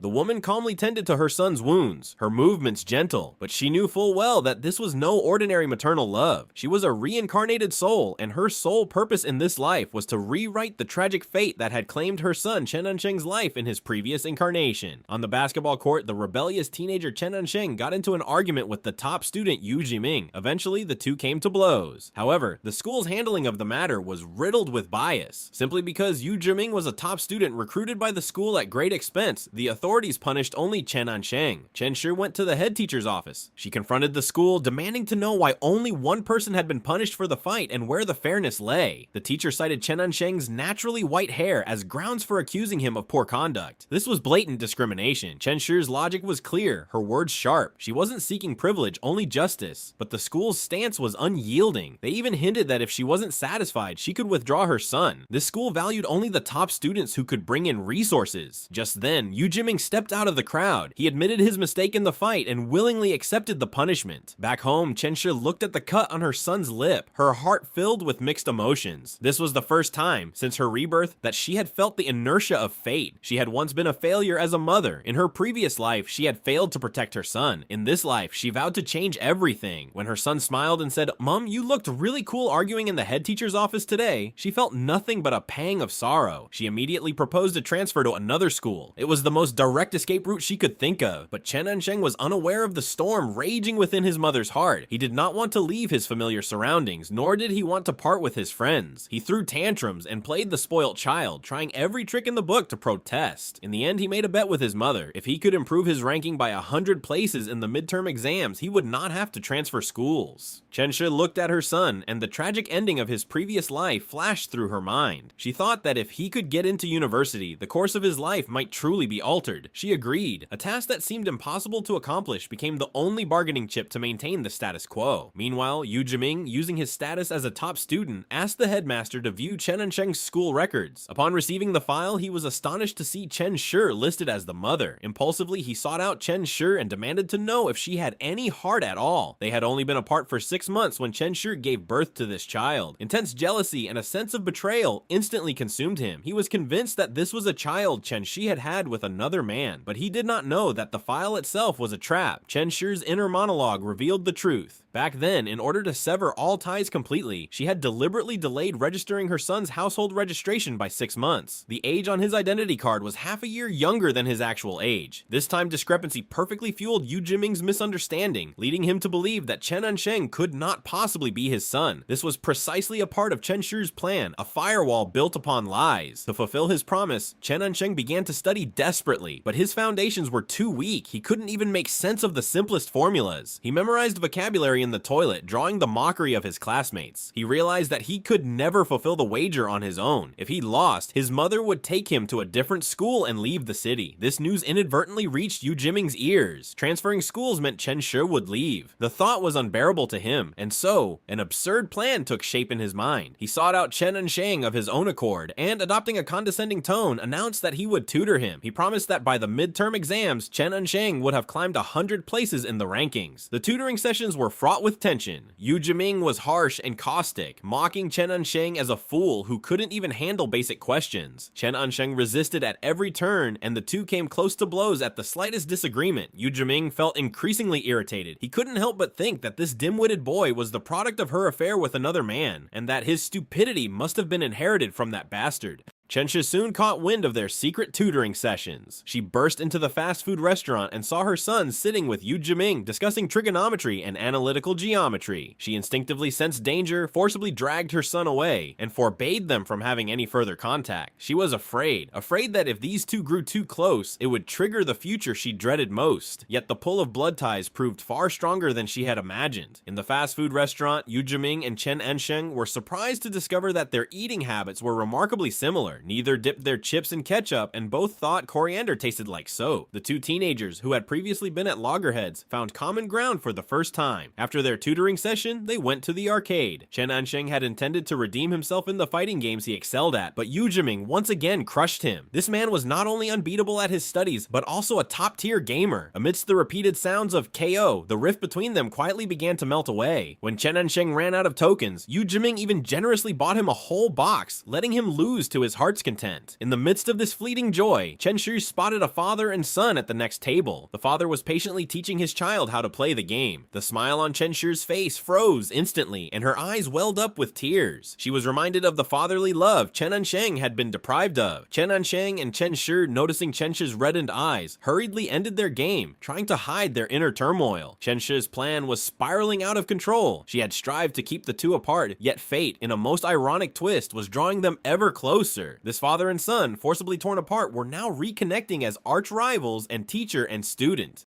The woman calmly tended to her son's wounds, her movements gentle, but she knew full well that this was no ordinary maternal love. She was a reincarnated soul, and her sole purpose in this life was to rewrite the tragic fate that had claimed her son Chen Ansheng's life in his previous incarnation. On the basketball court, the rebellious teenager Chen Ansheng got into an argument with the top student Yu Jiming. Eventually, the two came to blows. However, the school's handling of the matter was riddled with bias. Simply because Yu Jiming was a top student recruited by the school at great expense, the authorities punished only Chen Ansheng. Chen Shi went to the head teacher's office. She confronted the school, demanding to know why only one person had been punished for the fight and where the fairness lay. The teacher cited Chen Ansheng's naturally white hair as grounds for accusing him of poor conduct. This was blatant discrimination. Chen Shi's logic was clear, her words sharp. She wasn't seeking privilege, only justice. But the school's stance was unyielding. They even hinted that if she wasn't satisfied, she could withdraw her son. This school valued only the top students who could bring in resources. Just then, Yu Jiming stepped out of the crowd. He admitted his mistake in the fight and willingly accepted the punishment. Back home, Chen Shi looked at the cut on her son's lip, her heart filled with mixed emotions. This was the first time, since her rebirth, that she had felt the inertia of fate. She had once been a failure as a mother. In her previous life, she had failed to protect her son. In this life, she vowed to change everything. When her son smiled and said, "Mom, you looked really cool arguing in the head teacher's office today," she felt nothing but a pang of sorrow. She immediately proposed a transfer to another school. It was the most direct escape route she could think of, but Chen Ansheng was unaware of the storm raging within his mother's heart. He did not want to leave his familiar surroundings, nor did he want to part with his friends. He threw tantrums and played the spoilt child, trying every trick in the book to protest. In the end, he made a bet with his mother. If he could improve his ranking by 100 places in the midterm exams, he would not have to transfer schools. Chen Shi looked at her son, and the tragic ending of his previous life flashed through her mind. She thought that if he could get into university, the course of his life might truly be altered. She agreed. A task that seemed impossible to accomplish became the only bargaining chip to maintain the status quo. Meanwhile, Yu Jiming, using his status as a top student, asked the headmaster to view Chen Ansheng's school records. Upon receiving the file, he was astonished to see Chen Shi listed as the mother. Impulsively, he sought out Chen Shi and demanded to know if she had any heart at all. They had only been apart for 6 months when Chen Shi gave birth to this child. Intense jealousy and a sense of betrayal instantly consumed him. He was convinced that this was a child Chen Shi had had with another man, but he did not know that the file itself was a trap. Chen Shi's inner monologue revealed the truth. Back then, in order to sever all ties completely, she had deliberately delayed registering her son's household registration by 6 months. The age on his identity card was half a year younger than his actual age. This time discrepancy perfectly fueled Yu Jiming's misunderstanding, leading him to believe that Chen Ansheng could not possibly be his son. This was precisely a part of Chen Shi's plan, a firewall built upon lies. To fulfill his promise, Chen Ansheng began to study desperately, but his foundations were too weak. He couldn't even make sense of the simplest formulas. He memorized vocabulary in the toilet, drawing the mockery of his classmates. He realized that he could never fulfill the wager on his own. If he lost, his mother would take him to a different school and leave the city. This news inadvertently reached Yu Jiming's ears. Transferring schools meant Chen Shi would leave. The thought was unbearable to him, and so, an absurd plan took shape in his mind. He sought out Chen Ansheng of his own accord, and adopting a condescending tone, announced that he would tutor him. He promised that by the midterm exams, Chen Ansheng would have climbed 100 places in the rankings. The tutoring sessions were fraught with tension. Yu Jiming was harsh and caustic, mocking Chen Ansheng as a fool who couldn't even handle basic questions. Chen Ansheng resisted at every turn, and the two came close to blows at the slightest disagreement. Yu Jiming felt increasingly irritated. He couldn't help but think that this dim-witted boy was the product of her affair with another man, and that his stupidity must have been inherited from that bastard. Chen Shi soon caught wind of their secret tutoring sessions. She burst into the fast food restaurant and saw her son sitting with Yu Jiming discussing trigonometry and analytical geometry. She instinctively sensed danger, forcibly dragged her son away, and forbade them from having any further contact. She was afraid that if these two grew too close, it would trigger the future she dreaded most. Yet the pull of blood ties proved far stronger than she had imagined. In the fast food restaurant, Yu Jiming and Chen Ansheng were surprised to discover that their eating habits were remarkably similar. Neither dipped their chips in ketchup, and both thought coriander tasted like soap. The two teenagers, who had previously been at loggerheads, found common ground for the first time. After their tutoring session, they went to the arcade. Chen Ansheng had intended to redeem himself in the fighting games he excelled at, but Yu Jiming once again crushed him. This man was not only unbeatable at his studies, but also a top-tier gamer. Amidst the repeated sounds of KO, the rift between them quietly began to melt away. When Chen Ansheng ran out of tokens, Yu Jiming even generously bought him a whole box, letting him lose to his heart's content. In the midst of this fleeting joy, Chen Shi spotted a father and son at the next table. The father was patiently teaching his child how to play the game. The smile on Chen Shi's face froze instantly, and her eyes welled up with tears. She was reminded of the fatherly love Chen Ansheng had been deprived of. Chen Ansheng and Chen Shi, noticing Chen Shi's reddened eyes, hurriedly ended their game, trying to hide their inner turmoil. Chen Shi's plan was spiraling out of control. She had strived to keep the two apart, yet fate, in a most ironic twist, was drawing them ever closer. This father and son, forcibly torn apart, were now reconnecting as arch rivals and teacher and student.